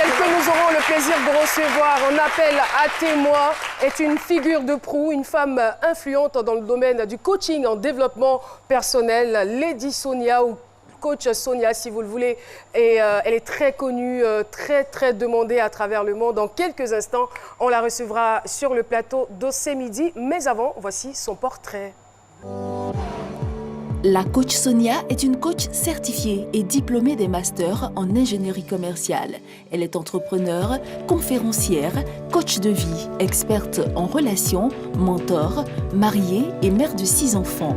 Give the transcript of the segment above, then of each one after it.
Celle que nous aurons le plaisir de recevoir en appel à témoin est une figure de proue, une femme influente dans le domaine du coaching en développement personnel, Lady Sonia ou Coach Sonia si vous le voulez. Et elle est très connue, très demandée à travers le monde. Dans quelques instants, on la recevra sur le plateau d'Océ Midi. Mais avant, voici son portrait. La coach Sonia est une coach certifiée et diplômée des masters en ingénierie commerciale. Elle est entrepreneure, conférencière, coach de vie, experte en relations, mentor, mariée et mère de 6 enfants.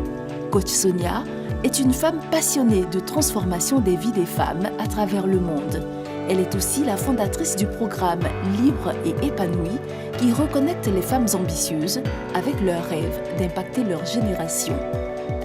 Coach Sonia est une femme passionnée de transformation des vies des femmes à travers le monde. Elle est aussi la fondatrice du programme Libre et épanoui qui reconnecte les femmes ambitieuses avec leur rêve d'impacter leur génération.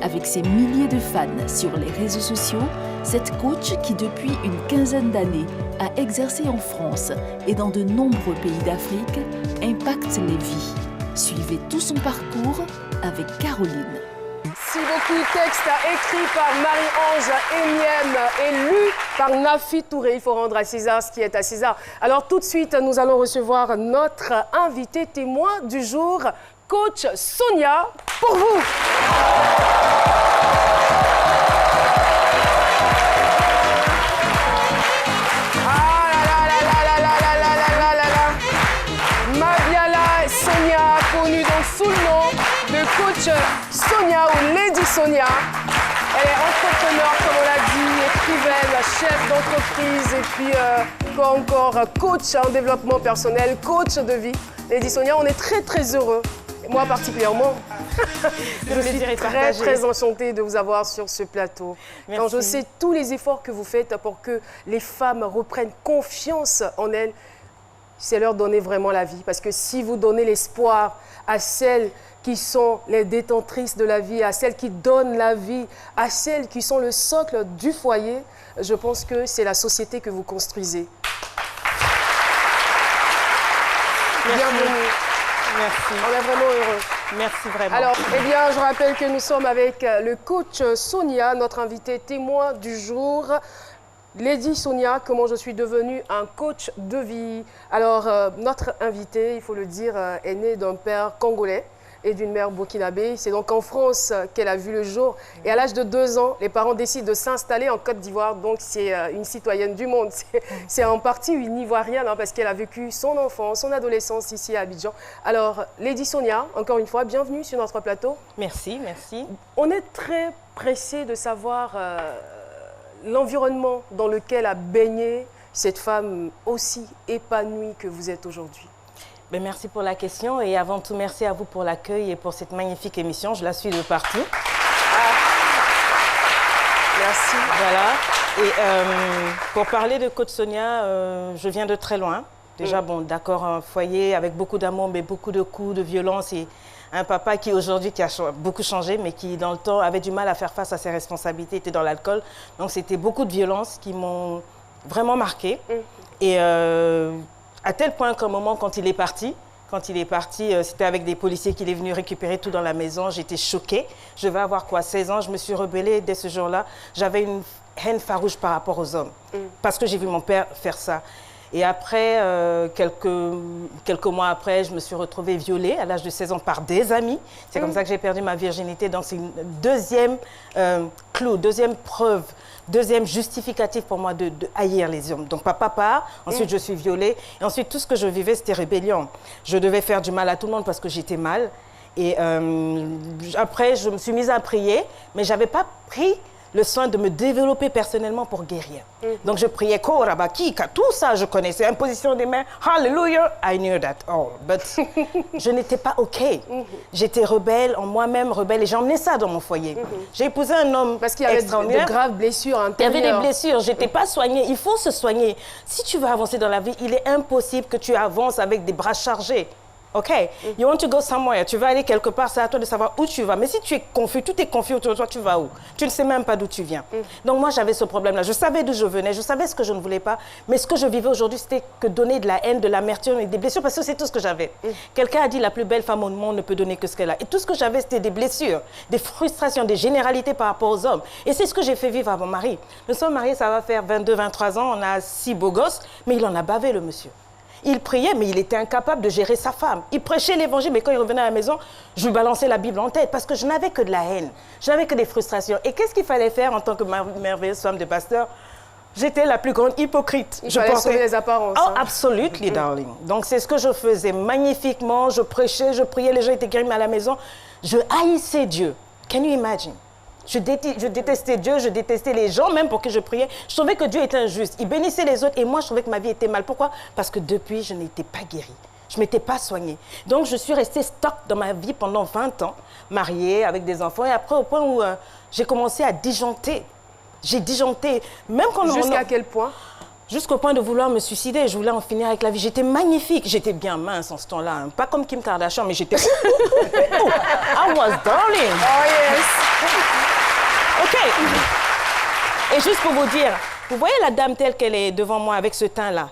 Avec ses milliers de fans sur les réseaux sociaux, cette coach qui depuis une quinzaine d'années a exercé en France et dans de nombreux pays d'Afrique impacte les vies. Suivez tout son parcours avec Caroline. Merci beaucoup. Texte écrit par Marie-Ange Énième et lu par Nafi Touré. Il faut rendre à César ce qui est à César. Alors tout de suite, nous allons recevoir notre invité témoin du jour, Coach Sonia, pour vous. Mabiala Sonia, connue donc sous le nom de Coach Sonia ou Lady Sonia. Elle est entrepreneur, comme on l'a dit, écrivaine, chef d'entreprise et puis quoi encore, coach en développement personnel, coach de vie. Lady Sonia, on est très heureux. Et moi particulièrement, je suis très enchantée de vous avoir sur ce plateau. Merci. Quand je sais tous les efforts que vous faites pour que les femmes reprennent confiance en elles, c'est leur donner vraiment la vie. Parce que si vous donnez l'espoir à celles qui sont les détentrices de la vie, à celles qui donnent la vie, à celles qui sont le socle du foyer, je pense que c'est la société que vous construisez. Merci. Bienvenue. Merci. On est vraiment heureux. Merci vraiment. Alors, eh bien, je rappelle que nous sommes avec le coach Sonia, notre invité témoin du jour. Lady Sonia, comment je suis devenue un coach de vie. Alors, notre invité, il faut le dire, est né d'un père congolais et d'une mère burkinabé. C'est donc en France qu'elle a vu le jour. Et à l'âge de 2 ans, les parents décident de s'installer en Côte d'Ivoire. Donc, c'est une citoyenne du monde. C'est en partie une Ivoirienne parce qu'elle a vécu son enfance, son adolescence ici à Abidjan. Alors, Lady Sonia, encore une fois, bienvenue sur notre plateau. Merci, merci. On est très pressé de savoir l'environnement dans lequel a baigné cette femme aussi épanouie que vous êtes aujourd'hui. Ben, merci pour la question et avant tout, merci à vous pour l'accueil et pour cette magnifique émission. Je la suis de partout. Merci. Voilà. Et pour parler de Coach Sonia, je viens de très loin. Déjà, bon, d'accord, un foyer avec beaucoup d'amour, mais beaucoup de coups, de violence et un papa qui aujourd'hui qui a beaucoup changé, mais qui dans le temps avait du mal à faire face à ses responsabilités, était dans l'alcool. Donc c'était beaucoup de violences qui m'ont vraiment marquée. Et à tel point qu'à un moment, quand il est parti, c'était avec des policiers qu'il est venu récupérer tout dans la maison. J'étais choquée. Je vais avoir quoi, 16 ans. Je me suis rebellée dès ce jour-là. J'avais une haine farouche par rapport aux hommes. Parce que j'ai vu mon père faire ça. Et après, quelques mois après, je me suis retrouvée violée à l'âge de 16 ans par des amis. C'est comme ça que j'ai perdu ma virginité. Donc c'est une deuxième clou, deuxième preuve, deuxième justificatif pour moi de haïr les hommes. Donc papa part, ensuite je suis violée. Et ensuite tout ce que je vivais, c'était rébellion. Je devais faire du mal à tout le monde parce que j'étais mal. Et après, je me suis mise à prier, mais je n'avais pas pris le soin de me développer personnellement pour guérir. Donc je priais Korabakika, tout ça je connaissais, imposition des mains, hallelujah, I knew that all, but je n'étais pas OK. J'étais rebelle, en moi-même rebelle, et j'emmenais ça dans mon foyer. J'ai épousé un homme parce qu'il y avait de graves blessures intérieures. Il y avait des blessures, je n'étais pas soignée, il faut se soigner. Si tu veux avancer dans la vie, il est impossible que tu avances avec des bras chargés. OK, you want to go somewhere, tu vas aller quelque part, c'est à toi de savoir où tu vas. Mais si tu es confus, tout est confus autour de toi, tu vas où? Tu ne sais même pas d'où tu viens. Donc moi, j'avais ce problème-là. Je savais d'où je venais, je savais ce que je ne voulais pas. Mais ce que je vivais aujourd'hui, c'était que donner de la haine, de l'amertume et des blessures, parce que c'est tout ce que j'avais. Quelqu'un a dit, la plus belle femme au monde ne peut donner que ce qu'elle a. Et tout ce que j'avais, c'était des blessures, des frustrations, des généralités par rapport aux hommes. Et c'est ce que j'ai fait vivre à mon mari. Nous sommes mariés, ça va faire 22, 23 ans, on a 6 beaux gosses, mais il en a bavé, le monsieur. Il priait, mais il était incapable de gérer sa femme. Il prêchait l'évangile, mais quand il revenait à la maison, je lui balançais la Bible en tête parce que je n'avais que de la haine. Je n'avais que des frustrations. Et qu'est-ce qu'il fallait faire en tant que merveilleuse femme de pasteur? J'étais la plus grande hypocrite. Il fallait sauver les apparences. Oh, absolutely, darling. Donc, c'est ce que je faisais magnifiquement. Je prêchais, je priais, les gens étaient guéris à la maison. Je haïssais Dieu. Can you imagine? Je détestais Dieu, je détestais les gens, même pour qui je priais. Je trouvais que Dieu était injuste. Il bénissait les autres et moi, je trouvais que ma vie était mal. Pourquoi? Parce que depuis, je n'étais pas guérie. Je ne m'étais pas soignée. Donc, je suis restée stock dans ma vie pendant 20 ans, mariée, avec des enfants. Et après, au point où j'ai commencé à disjoncter. J'ai disjoncté. Même quand Jusqu'à quel point? Jusqu'au point de vouloir me suicider. Je voulais en finir avec la vie. J'étais magnifique. J'étais bien mince en ce temps-là. Hein. Pas comme Kim Kardashian, mais j'étais... I was darling. Oh yes. OK. Et juste pour vous dire, vous voyez la dame telle qu'elle est devant moi avec ce teint-là.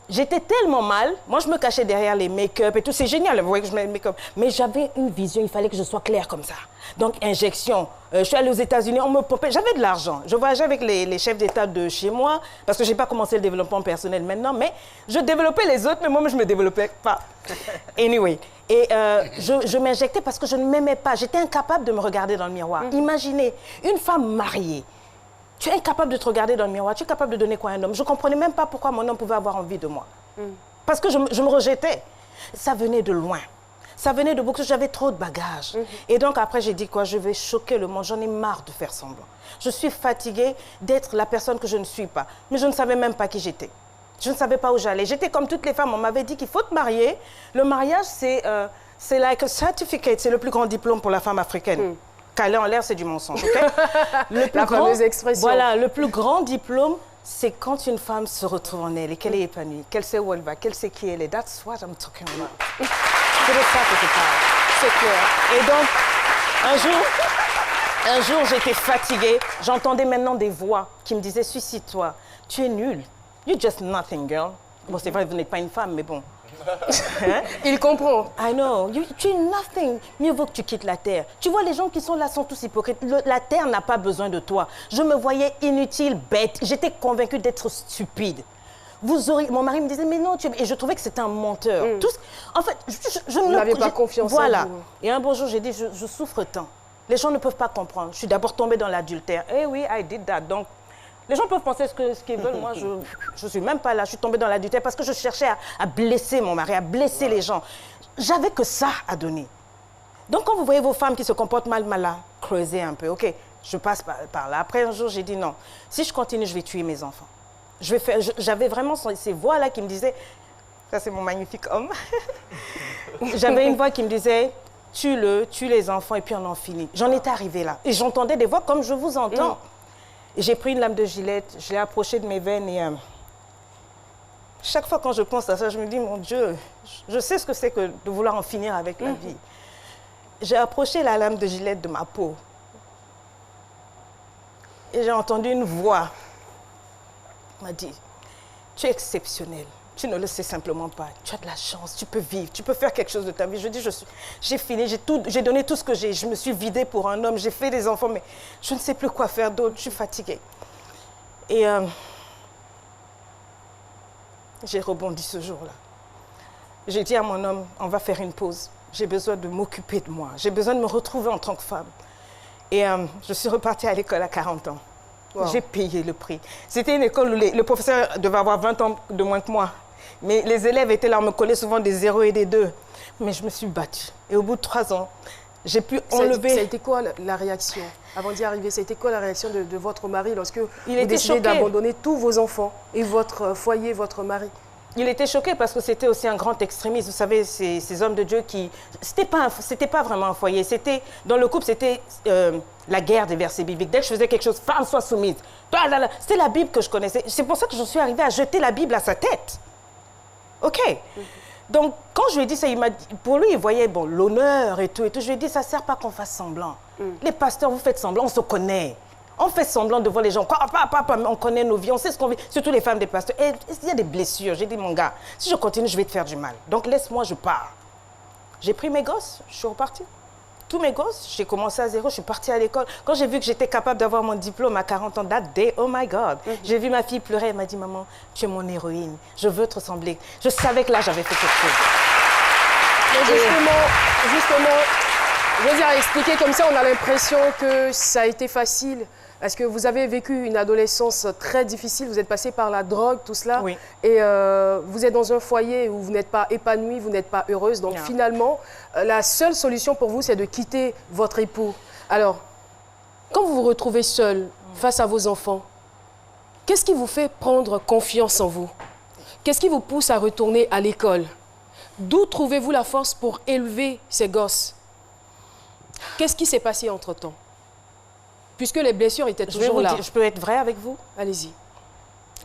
J'étais tellement mal. Moi, je me cachais derrière les make-up et tout. C'est génial, vous voyez que je mets le make-up. Mais j'avais une vision, il fallait que je sois claire comme ça. Donc, injection. Je suis allée aux États-Unis, on me pompait. J'avais de l'argent. Je voyageais avec les chefs d'État de chez moi parce que je n'ai pas commencé le développement personnel maintenant, mais je développais les autres, mais moi, je ne me développais pas. Anyway. Et je m'injectais parce que je ne m'aimais pas. J'étais incapable de me regarder dans le miroir. Imaginez, une femme mariée. Tu es incapable de te regarder dans le miroir. Tu es capable de donner quoi à un homme? Je ne comprenais même pas pourquoi mon homme pouvait avoir envie de moi. Parce que je me rejetais. Ça venait de loin. Ça venait de beaucoup. J'avais trop de bagages. Et donc après, j'ai dit quoi? Je vais choquer le monde. J'en ai marre de faire semblant. Je suis fatiguée d'être la personne que je ne suis pas. Mais je ne savais même pas qui j'étais. Je ne savais pas où j'allais. J'étais comme toutes les femmes. On m'avait dit qu'il faut te marier. Le mariage, c'est like a certificate. C'est le plus grand diplôme pour la femme africaine. Caler en l'air, c'est du mensonge, OK? La fameuse expression. Voilà, le plus grand diplôme, c'est quand une femme se retrouve en elle et qu'elle est épanouie, qu'elle sait où elle va, qu'elle sait qui elle est. That's what I'm talking about. C'est de ça que je parle. C'est clair. Et donc, un jour, j'étais fatiguée. J'entendais maintenant des voix qui me disaient « Suicide-toi, tu es nulle. You're just nothing, girl. » Bon, c'est vrai, vous n'êtes pas une femme, mais bon. Hein? Il comprend. I know. Tu es nothing. Mieux vaut que tu quittes la terre. Tu vois, les gens qui sont là sont tous hypocrites. La terre n'a pas besoin de toi. Je me voyais inutile, bête. J'étais convaincue d'être stupide. Mon mari me disait, mais non, et je trouvais que c'était un menteur. En fait, je ne n'avais pas confiance en voilà. vous. Et un beau jour, j'ai dit, je souffre tant. Les gens ne peuvent pas comprendre. Je suis d'abord tombée dans l'adultère. Eh oui, I did that. Donc, les gens peuvent penser ce qu'ils veulent. Moi, je ne suis même pas là. Je suis tombée dans l'adultère parce que je cherchais à blesser mon mari, à blesser les gens. J'avais que ça à donner. Donc, quand vous voyez vos femmes qui se comportent mal là, creusez un peu. OK, je passe par là. Après, un jour, j'ai dit non. Si je continue, je vais tuer mes enfants. J'avais vraiment ces voix-là qui me disaient... Ça, c'est mon magnifique homme. J'avais une voix qui me disait... Tue-le, tue les enfants et puis on en finit. J'en étais arrivée là. Et j'entendais des voix comme je vous entends. J'ai pris une lame de Gillette, je l'ai approchée de mes veines et chaque fois quand je pense à ça, je me dis, mon Dieu, je sais ce que c'est que de vouloir en finir avec la vie. J'ai approché la lame de Gillette de ma peau et j'ai entendu une voix qui m'a dit, tu es exceptionnelle. Tu ne le sais simplement pas. Tu as de la chance, tu peux vivre, tu peux faire quelque chose de ta vie. Je dis, j'ai fini, j'ai donné tout ce que j'ai. Je me suis vidée pour un homme, j'ai fait des enfants, mais je ne sais plus quoi faire d'autre. Je suis fatiguée. Et j'ai rebondi ce jour-là. J'ai dit à mon homme, on va faire une pause. J'ai besoin de m'occuper de moi. J'ai besoin de me retrouver en tant que femme. Et je suis repartie à l'école à 40 ans. Wow. J'ai payé le prix. C'était une école où le professeur devait avoir 20 ans de moins que moi. Mais les élèves étaient là, on me collait souvent des 0 et des 2. Mais je me suis battue. Et au bout de 3 ans, j'ai pu enlever... Ça a été quoi la réaction? Avant d'y arriver, ça a été quoi la réaction de votre mari lorsque vous décidez d'abandonner tous vos enfants et votre foyer, votre mari? Il était choqué parce que c'était aussi un grand extrémiste. Vous savez, ces hommes de Dieu qui... C'était pas vraiment un foyer. Dans le couple, c'était la guerre des versets bibliques. Dès que je faisais quelque chose, femme, sois soumise. C'était la Bible que je connaissais. C'est pour ça que je suis arrivée à jeter la Bible à sa tête. OK. Donc, quand je lui ai dit ça, pour lui, il voyait bon, l'honneur et tout. Je lui ai dit, ça ne sert pas qu'on fasse semblant. Les pasteurs, vous faites semblant, on se connaît. On fait semblant de voir les gens. On connaît nos vies, on sait ce qu'on vit. Surtout les femmes des pasteurs. Et il y a des blessures. J'ai dit, mon gars, si je continue, je vais te faire du mal. Donc, laisse-moi, je pars. J'ai pris mes gosses, je suis repartie. Tous mes gosses, j'ai commencé à zéro, je suis partie à l'école. Quand j'ai vu que j'étais capable d'avoir mon diplôme à 40 ans, that day, oh my God. J'ai vu ma fille pleurer, elle m'a dit, maman, tu es mon héroïne, je veux te ressembler. Je savais que là, j'avais fait quelque chose. Mais justement, je veux dire, expliquer comme ça, on a l'impression que ça a été facile. Parce que vous avez vécu une adolescence très difficile, vous êtes passé par la drogue, tout cela. Oui. Et vous êtes dans un foyer où vous n'êtes pas épanouie, vous n'êtes pas heureuse. Donc finalement, la seule solution pour vous, c'est de quitter votre époux. Alors, quand vous vous retrouvez seule face à vos enfants, qu'est-ce qui vous fait prendre confiance en vous? Qu'est-ce qui vous pousse à retourner à l'école? D'où trouvez-vous la force pour élever ces gosses? Qu'est-ce qui s'est passé entre-temps? Puisque les blessures étaient toujours là. Je peux être vraie avec vous? Allez-y.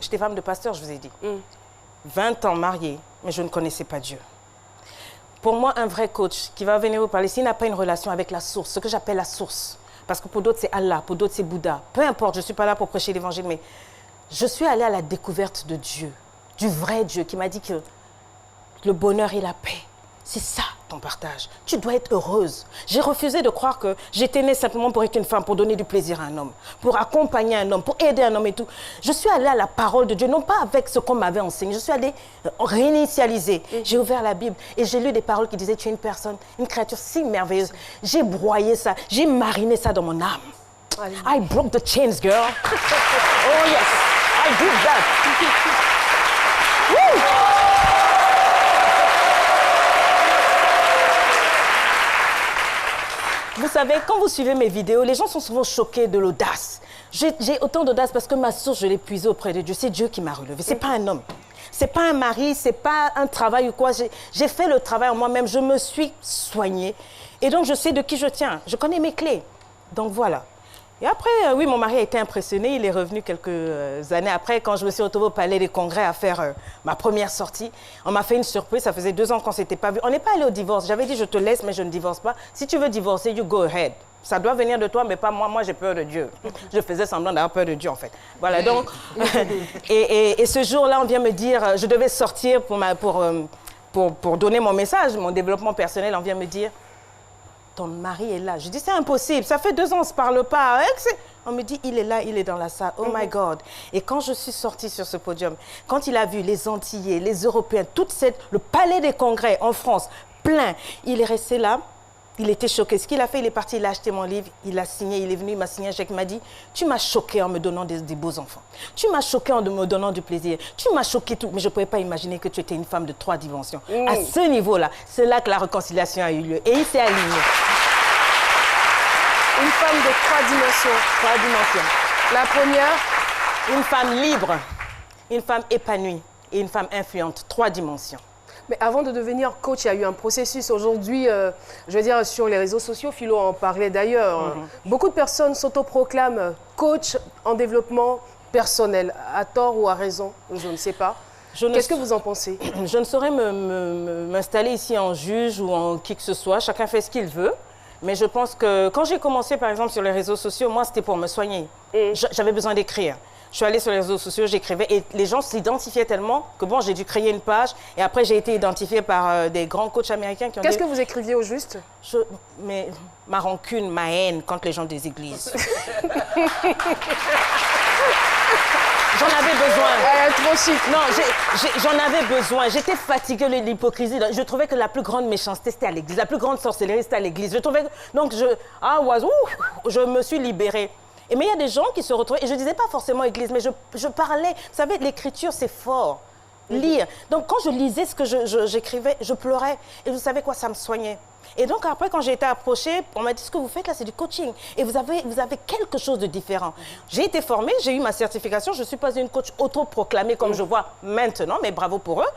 J'étais femme de pasteur, je vous ai dit. 20 ans mariée, mais je ne connaissais pas Dieu. Pour moi, un vrai coach qui va venir vous parler, s'il n'a pas une relation avec la source, ce que j'appelle la source, parce que pour d'autres, c'est Allah, pour d'autres, c'est Bouddha. Peu importe, je ne suis pas là pour prêcher l'évangile, mais je suis allée à la découverte de Dieu, du vrai Dieu, qui m'a dit que le bonheur et la paix, c'est ça ton partage. Tu dois être heureuse. J'ai refusé de croire que j'étais née simplement pour être une femme, pour donner du plaisir à un homme, pour accompagner un homme, pour aider un homme et tout. Je suis allée à la parole de Dieu, non pas avec ce qu'on m'avait enseigné. Je suis allée réinitialiser. J'ai ouvert la Bible et j'ai lu des paroles qui disaient tu es une personne, une créature si merveilleuse. J'ai broyé ça, j'ai mariné ça dans mon âme. I broke the chains, girl. Oh yes, I did that. Woo! Vous savez, quand vous suivez mes vidéos, les gens sont souvent choqués de l'audace. J'ai autant d'audace parce que ma source, je l'ai puisée auprès de Dieu. C'est Dieu qui m'a relevée. C'est pas un homme. C'est pas un mari, c'est pas un travail ou quoi. J'ai fait le travail en moi-même. Je me suis soignée. Et donc, je sais de qui je tiens. Je connais mes clés. Donc, voilà. Et après, oui, mon mari a été impressionné. Il est revenu quelques années après, quand je me suis retrouvée au Palais des Congrès à faire ma première sortie. On m'a fait une surprise. Ça faisait 2 ans qu'on ne s'était pas vu. On n'est pas allé au divorce. J'avais dit, je te laisse, mais je ne divorce pas. Si tu veux divorcer, you go ahead. Ça doit venir de toi, mais pas moi. Moi, j'ai peur de Dieu. Je faisais semblant d'avoir peur de Dieu, en fait. Voilà, donc... et ce jour-là, on vient me dire... Je devais sortir pour donner mon message, mon développement personnel. On vient me dire... Ton mari est là. Je dis, c'est impossible. Ça fait 2 ans, on ne se parle pas. On me dit, il est là, il est dans la salle. Oh my God. Et quand je suis sortie sur ce podium, quand il a vu les Antillais, les Européens, le palais des congrès en France, plein, il est resté là. Il était choqué. Ce qu'il a fait, il est parti, il a acheté mon livre, il a signé, il est venu, il m'a signé un chèque, il m'a dit, tu m'as choqué en me donnant des beaux enfants. Tu m'as choqué en me donnant du plaisir. Tu m'as choqué tout. Mais je ne pouvais pas imaginer que tu étais une femme de 3 dimensions. À ce niveau-là, c'est là que la réconciliation a eu lieu. Et il s'est aligné. Une femme de 3 dimensions. 3 dimensions. La première, une femme libre, une femme épanouie et une femme influente. 3 dimensions. Mais avant de devenir coach, il y a eu un processus. Aujourd'hui, je veux dire, sur les réseaux sociaux, Philo en parlait d'ailleurs. Beaucoup de personnes s'autoproclament coach en développement personnel, à tort ou à raison, je ne sais pas. Qu'est-ce que vous en pensez? Je ne saurais m'installer ici en juge ou en qui que ce soit. Chacun fait ce qu'il veut. Mais je pense que quand j'ai commencé, par exemple, sur les réseaux sociaux, moi, c'était pour me soigner. J'avais besoin d'écrire. Je suis allée sur les réseaux sociaux, j'écrivais et les gens s'identifiaient tellement que bon, j'ai dû créer une page et après j'ai été identifiée par des grands coachs américains qui ont Qu'est-ce que vous écriviez au juste? Mais ma rancune, ma haine contre les gens des églises. J'en avais besoin. Trop chic. Non, j'en avais besoin. J'étais fatiguée de l'hypocrisie. Je trouvais que la plus grande méchanceté, c'était à l'église. La plus grande sorcellerie, c'était à l'église. Je trouvais... Donc, je me suis libérée. Mais il y a des gens qui se retrouvaient, et je ne disais pas forcément église, mais je parlais. Vous savez, l'écriture, c'est fort. Lire. Donc, quand je lisais ce que j'écrivais, je pleurais. Et vous savez quoi, ça me soignait. Et donc, après, quand j'ai été approchée, on m'a dit, ce que vous faites là, c'est du coaching. Et vous avez quelque chose de différent. J'ai été formée, j'ai eu ma certification. Je ne suis pas une coach autoproclamée comme je vois maintenant, mais bravo pour eux.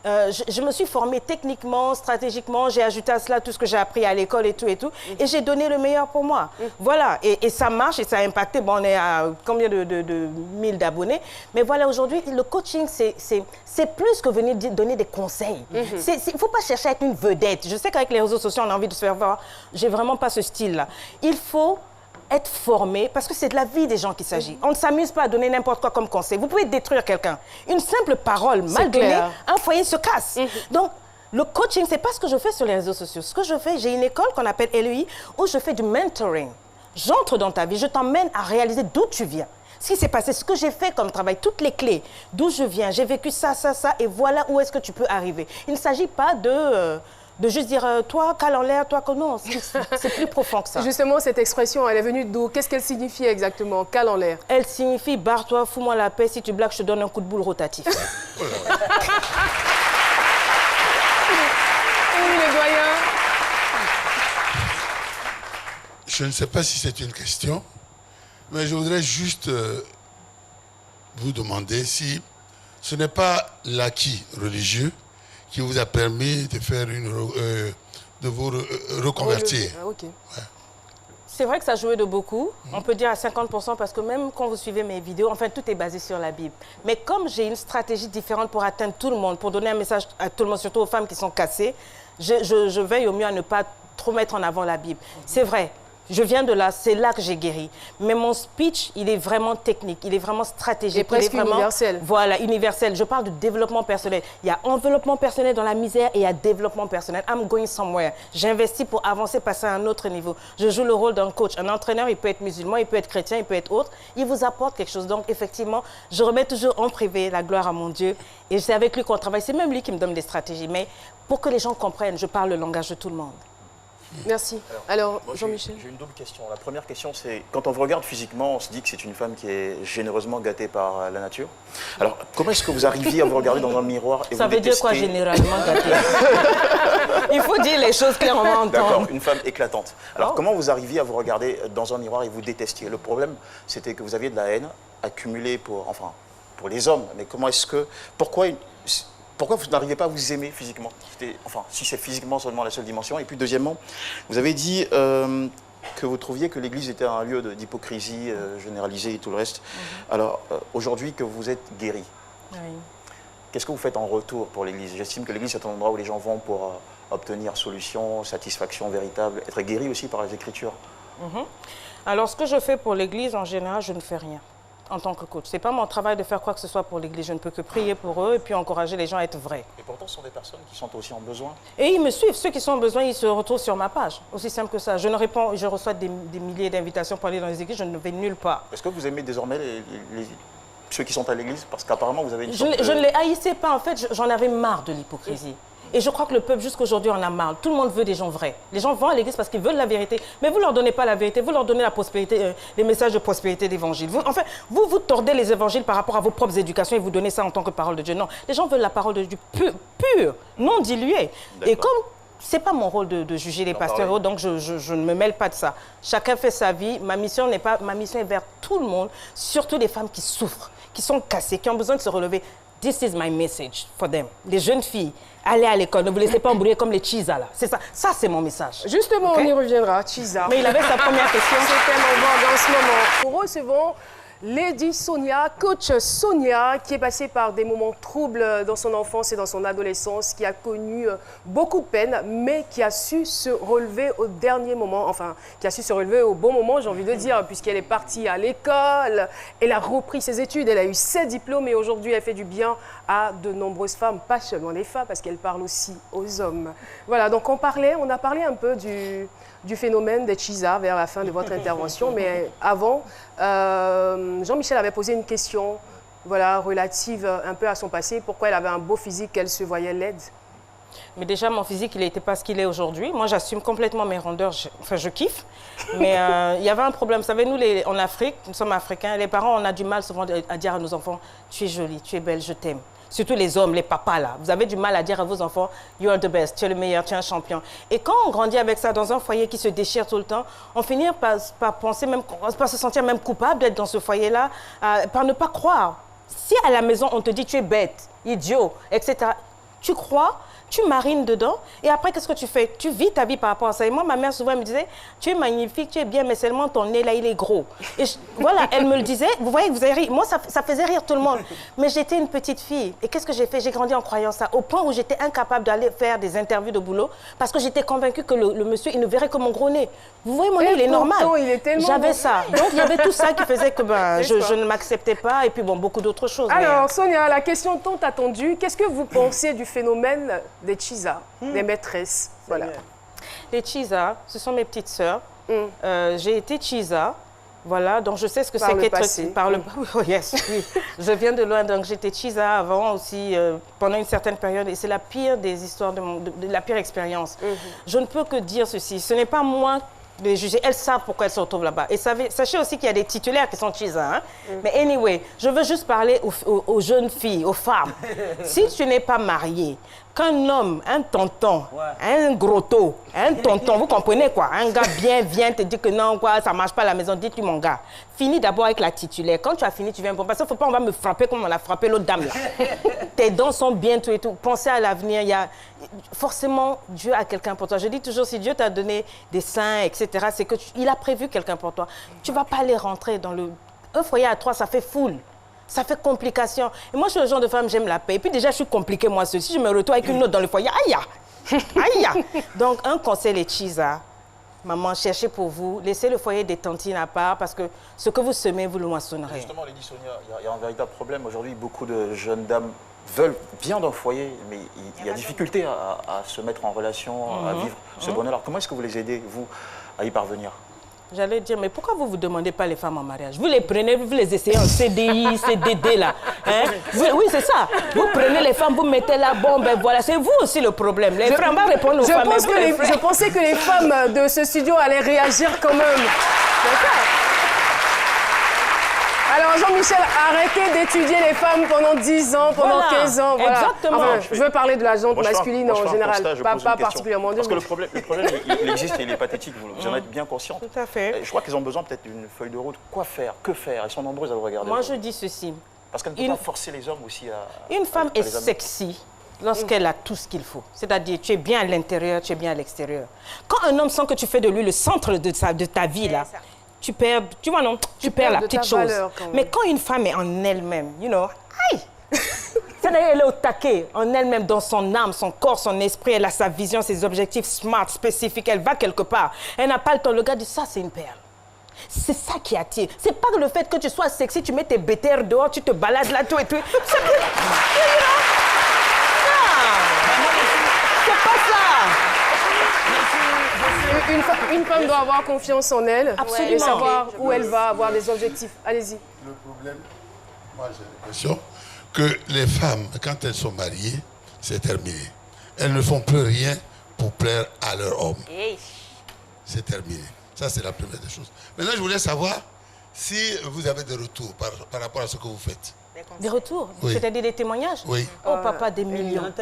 Je me suis formée techniquement, stratégiquement, j'ai ajouté à cela tout ce que j'ai appris à l'école et tout, et j'ai donné le meilleur pour moi. Voilà, et ça marche et ça a impacté, bon, on est à combien de 1000 d'abonnés, mais voilà, aujourd'hui, le coaching, c'est plus que venir donner des conseils. Il ne faut pas chercher à être une vedette. Je sais qu'avec les réseaux sociaux, on a envie de se faire voir, j'ai vraiment pas ce style-là. Il faut être formé, parce que c'est de la vie des gens qu'il s'agit. On ne s'amuse pas à donner n'importe quoi comme conseil. Vous pouvez détruire quelqu'un. Une simple parole mal donnée, un foyer se casse. Donc, le coaching, c'est pas ce que je fais sur les réseaux sociaux. Ce que je fais, j'ai une école qu'on appelle LEI, où je fais du mentoring. J'entre dans ta vie, je t'emmène à réaliser d'où tu viens. Ce qui s'est passé, ce que j'ai fait comme travail, toutes les clés, d'où je viens, j'ai vécu ça, et voilà où est-ce que tu peux arriver. Il ne s'agit pas de juste dire, toi, cale en l'air, toi, non, c'est plus profond que ça. Justement, cette expression, elle est venue d'où? Qu'est-ce qu'elle signifie exactement, cale en l'air? Elle signifie, barre-toi, fous-moi la paix, si tu blagues, je te donne un coup de boule rotatif. Oui, le doyen. Je ne sais pas si c'est une question, mais je voudrais juste vous demander si ce n'est pas l'acquis religieux qui vous a permis de faire de vous reconvertir. Okay. Ouais. C'est vrai que ça jouait de beaucoup. On peut dire à 50% parce que même quand vous suivez mes vidéos, enfin, tout est basé sur la Bible. Mais comme j'ai une stratégie différente pour atteindre tout le monde, pour donner un message à tout le monde, surtout aux femmes qui sont cassées, je veille au mieux à ne pas trop mettre en avant la Bible. C'est vrai. Je viens de là, c'est là que j'ai guéri. Mais mon speech, il est vraiment technique, il est vraiment stratégique. Et presque universel. Voilà, universel. Je parle de développement personnel. Il y a enveloppement personnel dans la misère et il y a développement personnel. I'm going somewhere. J'investis pour avancer, passer à un autre niveau. Je joue le rôle d'un coach. Un entraîneur, il peut être musulman, il peut être chrétien, il peut être autre. Il vous apporte quelque chose. Donc, effectivement, je remets toujours en privé la gloire à mon Dieu. Et c'est avec lui qu'on travaille. C'est même lui qui me donne des stratégies. Mais pour que les gens comprennent, je parle le langage de tout le monde. Merci. Alors, Jean-Michel. J'ai une double question. La première question, c'est quand on vous regarde physiquement, on se dit que c'est une femme qui est généreusement gâtée par la nature. Alors, comment est-ce que vous arriviez à vous regarder dans un miroir et ça vous veut dire quoi, généralement gâtée? Il faut dire les choses clairement. D'accord, une femme éclatante. Alors, comment vous arriviez à vous regarder dans un miroir et vous détestiez? Le problème, c'était que vous aviez de la haine accumulée pour les hommes. Mais comment est-ce que... Pourquoi vous n'arrivez pas à vous aimer physiquement? Enfin, si c'est physiquement seulement la seule dimension. Et puis, deuxièmement, vous avez dit que vous trouviez que l'Église était un lieu d'hypocrisie généralisée et tout le reste. Alors, aujourd'hui que vous êtes guéri, qu'est-ce que vous faites en retour pour l'Église? J'estime que l'Église, c'est un endroit où les gens vont pour obtenir solution, satisfaction véritable, être guéri aussi par les Écritures. Alors, ce que je fais pour l'Église, en général, je ne fais rien. En tant que coach. Ce n'est pas mon travail de faire quoi que ce soit pour l'Église. Je ne peux que prier pour eux et puis encourager les gens à être vrais. Et pourtant, ce sont des personnes qui sont aussi en besoin. Et ils me suivent. Ceux qui sont en besoin, ils se retrouvent sur ma page. Aussi simple que ça. Je reçois des milliers d'invitations pour aller dans les églises. Je ne vais nulle part. Est-ce que vous aimez désormais ceux qui sont à l'Église? Parce qu'apparemment, vous avez une Je ne les haïssais pas. En fait, j'en avais marre de l'hypocrisie. Et je crois que le peuple, jusqu'aujourd'hui, en a marre. Tout le monde veut des gens vrais. Les gens vont à l'église parce qu'ils veulent la vérité. Mais vous ne leur donnez pas la vérité. Vous leur donnez la prospérité, les messages de prospérité d'évangile. Vous tordez les évangiles par rapport à vos propres éducations et vous donnez ça en tant que parole de Dieu. Non, les gens veulent la parole de Dieu pure, non diluée. Et comme ce n'est pas mon rôle de juger les pasteurs, donc je ne me mêle pas de ça. Chacun fait sa vie. Ma mission est vers tout le monde, surtout les femmes qui souffrent, qui sont cassées, qui ont besoin de se relever. This is my message for them. Les jeunes filles, allez à l'école, ne vous laissez pas embrouiller comme les Chiza là. C'est ça. Ça, c'est mon message. Justement, on y reviendra, Chiza. Mais il avait sa première question. C'est tellement bon dans ce moment. Nous recevons Lady Sonia, coach Sonia, qui est passée par des moments troubles dans son enfance et dans son adolescence, qui a connu beaucoup de peine, mais qui a su se relever au dernier moment, enfin, qui a su se relever au bon moment, j'ai envie de dire, puisqu'elle est partie à l'école, elle a repris ses études, elle a eu 7 diplômes et aujourd'hui, elle fait du bien à de nombreuses femmes, pas seulement les femmes, parce qu'elle parle aussi aux hommes. Voilà, donc on a parlé un peu du phénomène des Chiza vers la fin de votre intervention, mais avant, Jean-Michel avait posé une question relative un peu à son passé, pourquoi elle avait un beau physique, qu'elle se voyait laide. Mais déjà, mon physique, il n'était pas ce qu'il est aujourd'hui. Moi, j'assume complètement mes rondeurs, je kiffe. Mais il y avait un problème. Vous savez, nous, en Afrique, nous sommes africains, les parents, on a du mal souvent à dire à nos enfants, tu es jolie, tu es belle, je t'aime. Surtout les hommes, les papas là. Vous avez du mal à dire à vos enfants, you are the best, tu es le meilleur, tu es un champion. Et quand on grandit avec ça dans un foyer qui se déchire tout le temps, on finit par penser même, par se sentir même coupable d'être dans ce foyer-là, par ne pas croire. Si à la maison on te dit tu es bête, idiot, etc., tu crois, tu marines dedans, et après, qu'est-ce que tu fais? Tu vis ta vie par rapport à ça. Et moi, ma mère, souvent, elle me disait, tu es magnifique, tu es bien, mais seulement ton nez, là, il est gros. Et voilà, elle me le disait, vous voyez, vous avez ri. Moi, ça faisait rire tout le monde. Mais j'étais une petite fille. Et qu'est-ce que j'ai fait? J'ai grandi en croyant ça, au point où j'étais incapable d'aller faire des interviews de boulot, parce que j'étais convaincue que le monsieur, il ne verrait que mon gros nez. Vous voyez, mon nez, il est normal. Il est tellement J'avais bon. ça. Donc, il y avait tout ça qui faisait que je ne m'acceptais pas, et puis, bon, beaucoup d'autres choses. Alors, Sonia, la question tant attendue, qu'est-ce que vous pensez du phénomène des Chisa, des maîtresses? Voilà. Les Chisa, ce sont mes petites sœurs. J'ai été Chisa. Voilà, donc je sais ce que c'est qu'être par le oui, yes, oui. Je viens de loin, donc j'étais Chisa avant aussi, pendant une certaine période, et c'est la pire des histoires, de la pire expérience. Je ne peux que dire ceci, ce n'est pas moi de les juger, elles savent pourquoi elles se retrouvent là-bas. Et sachez aussi qu'il y a des titulaires qui sont Chisa. Hein? Mais anyway, je veux juste parler aux jeunes filles, aux femmes. Si tu n'es pas mariée, qu'un homme, un tonton, un gros taux, un tonton, vous comprenez quoi? Un gars bien vient te dire que non, quoi, ça marche pas à la maison, dites-lui mon gars. Finis d'abord avec la titulaire. Quand tu as fini, tu viens. Parce qu'il ne faut pas, on va me frapper comme on a frappé l'autre dame là. Tes dents sont bien, tout et tout. Pensez à l'avenir. Il y a forcément Dieu a quelqu'un pour toi. Je dis toujours, si Dieu t'a donné des seins, etc., c'est que il a prévu quelqu'un pour toi. Tu ne vas pas aller rentrer dans le. Un foyer à 3, ça fait foule. Ça fait complication. Et moi, je suis le genre de femme, j'aime la paix. Et puis déjà, je suis compliquée, moi. Si je me retrouve avec une autre dans le foyer, aïe, aïe. Donc, un conseil, les Chisa, maman, cherchez pour vous. Laissez le foyer des tantines à part parce que ce que vous semez, vous le moissonnerez. Justement, Lady Sonia, il y a un véritable problème. Aujourd'hui, beaucoup de jeunes dames veulent bien dans le foyer, mais il y a difficulté à se mettre en relation, à vivre ce bonheur. Alors, comment est-ce que vous les aidez, vous, à y parvenir? J'allais dire, mais pourquoi vous ne vous demandez pas les femmes en mariage? Vous les prenez, vous les essayez en CDI, CDD, là. Hein? Oui, c'est ça. Vous prenez les femmes, vous mettez là, bon, ben voilà, c'est vous aussi le problème. Les femmes vont répondre aux femmes. Je pensais que les femmes de ce studio allaient réagir quand même. D'accord. Alors, Jean-Michel, arrêtez d'étudier les femmes pendant 10 ans, pendant 15 ans. Voilà. Exactement. Enfin, je veux parler de la gente masculine en général, pas particulièrement. Parce que le problème il existe et il est pathétique, vous en êtes bien consciente. Tout à fait. Je crois qu'ils ont besoin peut-être d'une feuille de route. Quoi faire? Que faire? Elles sont nombreuses à vous regarder. Moi, je dis ceci. Parce qu'elles ne peuvent pas forcer les hommes aussi à... Une femme est sexy lorsqu'elle a tout ce qu'il faut. C'est-à-dire, tu es bien à l'intérieur, tu es bien à l'extérieur. Quand un homme sent que tu fais de lui le centre de ta vie, là, tu perds, tu vois, non, tu perds la petite chose. Mais quand une femme est en elle-même, you know, aïe! C'est-à-dire, elle est au taquet, en elle-même, dans son âme, son corps, son esprit, elle a sa vision, ses objectifs smart, spécifiques, elle va quelque part. Elle n'a pas le temps. Le gars dit, ça, c'est une perle. C'est ça qui attire. C'est pas le fait que tu sois sexy, tu mets tes BTR dehors, tu te balades là, tout et tout. C'est pas ça. Une femme doit avoir confiance en elle. Absolument. Et savoir où elle va, avoir des objectifs. Allez-y. Le problème, moi j'ai l'impression que les femmes, quand elles sont mariées, c'est terminé. Elles ne font plus rien pour plaire à leur homme. C'est terminé. Ça, c'est la première des choses. Maintenant, je voulais savoir si vous avez des retours par rapport à ce que vous faites. Des retours? Oui. C'est-à-dire des témoignages? Oui. Oh papa, des millions.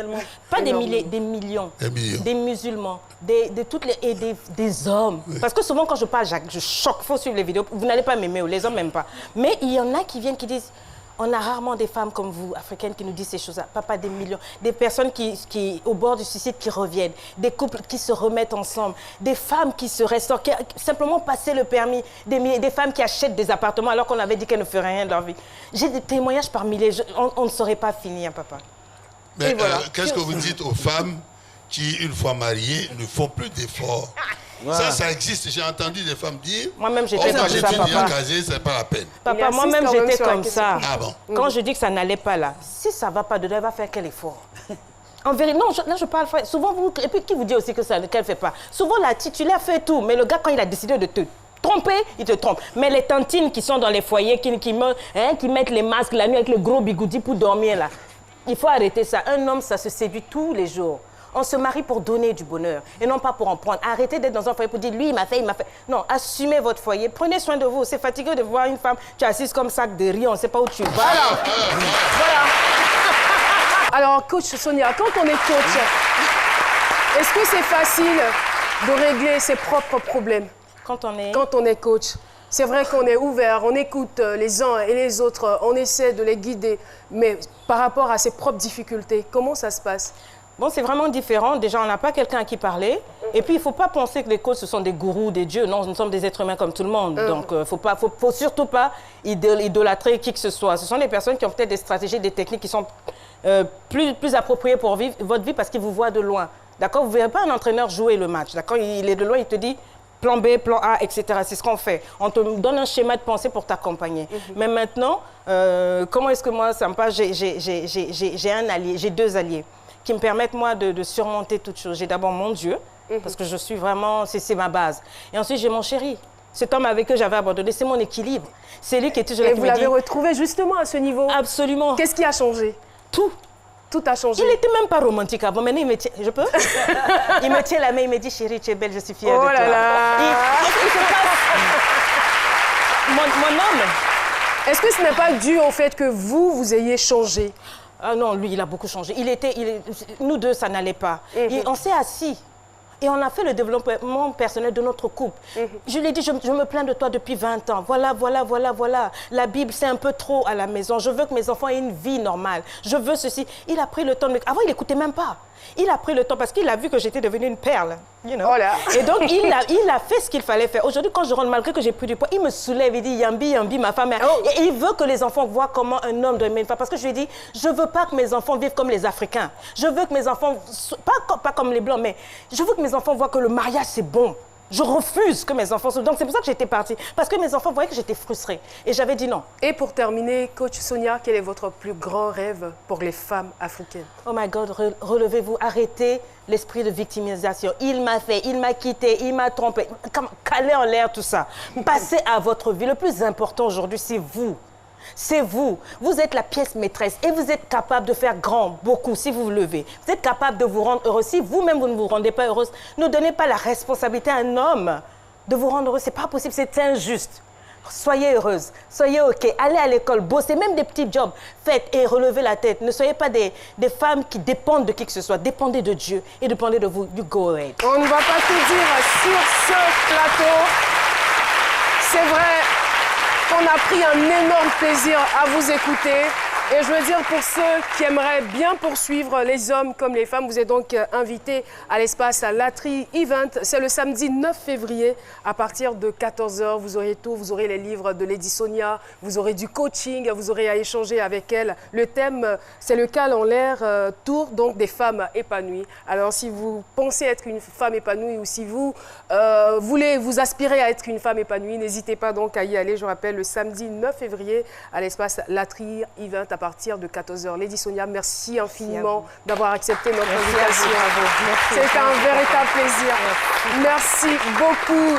Pas des milliers, des millions. Des millions. Des musulmans, des hommes. Oui. Parce que souvent quand je parle, je choque, il faut suivre les vidéos. Vous n'allez pas m'aimer, ou les hommes m'aiment pas. Mais il y en a qui viennent, qui disent, on a rarement des femmes comme vous, africaines, qui nous disent ces choses-là. Papa, des millions. Des personnes qui, au bord du suicide, qui reviennent. Des couples qui se remettent ensemble. Des femmes qui se restaurent, qui simplement passer le permis. Des femmes qui achètent des appartements alors qu'on avait dit qu'elles ne feraient rien de leur vie. J'ai des témoignages par milliers. On ne saurait pas finir, papa. Mais voilà. Qu'est-ce que vous dites aux femmes qui, une fois mariées, ne font plus d'efforts? Ça existe. J'ai entendu des femmes dire, moi-même, j'étais comme ça, papa. papa. C'est pas la peine. Papa, moi-même, j'étais comme ça. Ah bon? Quand je dis que ça n'allait pas là, si ça ne va pas dedans, elle va faire quel effort? En vérité, non, là je parle, souvent, et puis qui vous dit aussi que qu'elle ne fait pas? Souvent, la titulaire fait tout, mais le gars, quand il a décidé de te tromper, il te trompe. Mais les tantines qui sont dans les foyers, qui mettent les masques la nuit avec le gros bigoudi pour dormir là, il faut arrêter ça. Un homme, ça se séduit tous les jours. On se marie pour donner du bonheur et non pas pour en prendre. Arrêtez d'être dans un foyer pour dire lui, il m'a fait, il m'a fait. Non, assumez votre foyer. Prenez soin de vous. C'est fatigué de voir une femme, tu es assise comme sac de riz, on ne sait pas où tu vas. Voilà. Alors, coach Sonia, quand on est coach, est-ce que c'est facile de régler ses propres problèmes? Quand on est... Quand on est coach. C'est vrai qu'on est ouvert, on écoute les uns et les autres, on essaie de les guider. Mais par rapport à ses propres difficultés, comment ça se passe? Bon, c'est vraiment différent. Déjà, on n'a pas quelqu'un à qui parler. Et puis, il ne faut pas penser que les coachs, ce sont des gourous, des dieux. Non, nous sommes des êtres humains comme tout le monde. Donc, il ne faut surtout pas idolâtrer qui que ce soit. Ce sont des personnes qui ont peut-être des stratégies, des techniques qui sont plus appropriées pour vivre votre vie parce qu'ils vous voient de loin. D'accord? Vous ne verrez pas un entraîneur jouer le match. D'accord? Il est de loin, il te dit plan B, plan A, etc. C'est ce qu'on fait. On te donne un schéma de pensée pour t'accompagner. Mais maintenant, comment est-ce que moi, ça me passe? J'ai un allié, j'ai deux alliés qui me permettent, moi, de surmonter toute chose. J'ai d'abord mon Dieu, parce que je suis vraiment, c'est ma base. Et ensuite, j'ai mon chéri. Cet homme avec qui j'avais abandonné, c'est mon équilibre. C'est lui qui est toujours là. Et vous l'avez retrouvé justement à ce niveau? Absolument. Qu'est-ce qui a changé? Tout. Tout a changé. Il n'était même pas romantique avant. Maintenant, il me tient... Je peux? Il me tient la main, il me dit, chérie, tu es belle, je suis fière de toi. Oh là là. Il se passe... Mon homme... Est-ce que ce n'est pas dû au fait que vous ayez changé? Ah non, lui, il a beaucoup changé. Nous deux, ça n'allait pas. On s'est assis. Et on a fait le développement personnel de notre couple. Je lui ai dit, je me plains de toi depuis 20 ans. Voilà. La Bible, c'est un peu trop à la maison. Je veux que mes enfants aient une vie normale. Je veux ceci. Il a pris le temps. Avant, il n'écoutait même pas. Il a pris le temps parce qu'il a vu que j'étais devenue une perle. You know? Oh là. Et donc, il a fait ce qu'il fallait faire. Aujourd'hui, quand je rentre, malgré que j'ai pris du poids, il me soulève. Il dit, Yambi, ma femme. Et il veut que les enfants voient comment un homme doit aimer une femme. Parce que je lui ai dit, je ne veux pas que mes enfants vivent comme les Africains. Je veux que mes enfants, pas comme les Blancs, mais je veux que mes enfants voient que le mariage, c'est bon. Je refuse que mes enfants... Donc, c'est pour ça que j'étais partie. Parce que mes enfants voyaient que j'étais frustrée. Et j'avais dit non. Et pour terminer, coach Sonia, quel est votre plus grand rêve pour les femmes africaines? Oh my God, relevez-vous, arrêtez l'esprit de victimisation. Il m'a fait, il m'a quitté, il m'a trompé. Calez en l'air tout ça. Passez à votre vie. Le plus important aujourd'hui, c'est vous. C'est vous. Vous êtes la pièce maîtresse et vous êtes capable de faire grand, beaucoup, si vous vous levez. Vous êtes capable de vous rendre heureuse. Si vous-même, vous ne vous rendez pas heureuse, ne donnez pas la responsabilité à un homme de vous rendre heureuse. Ce n'est pas possible, c'est injuste. Soyez heureuse, soyez OK, allez à l'école, bossez, même des petits jobs. Faites et relevez la tête. Ne soyez pas des femmes qui dépendent de qui que ce soit. Dépendez de Dieu et dépendez de vous. You go ahead. On ne va pas tout dire sur ce plateau. C'est vrai qu'on a pris un énorme plaisir à vous écouter. Et je veux dire, pour ceux qui aimeraient bien poursuivre, les hommes comme les femmes, vous êtes donc invités à l'espace Latry Event. C'est le samedi 9 février à partir de 14 h. Vous aurez tout, vous aurez les livres de Lady Sonia, vous aurez du coaching, vous aurez à échanger avec elle. Le thème, c'est le cal en l'air, tour donc des femmes épanouies. Alors si vous pensez être une femme épanouie ou si vous voulez vous aspirer à être une femme épanouie, n'hésitez pas donc à y aller. Je rappelle, le samedi 9 février à l'espace Latry Event à partir de 14 h. Lady Sonia, merci infiniment d'avoir accepté notre invitation. C'est un véritable plaisir. Merci beaucoup.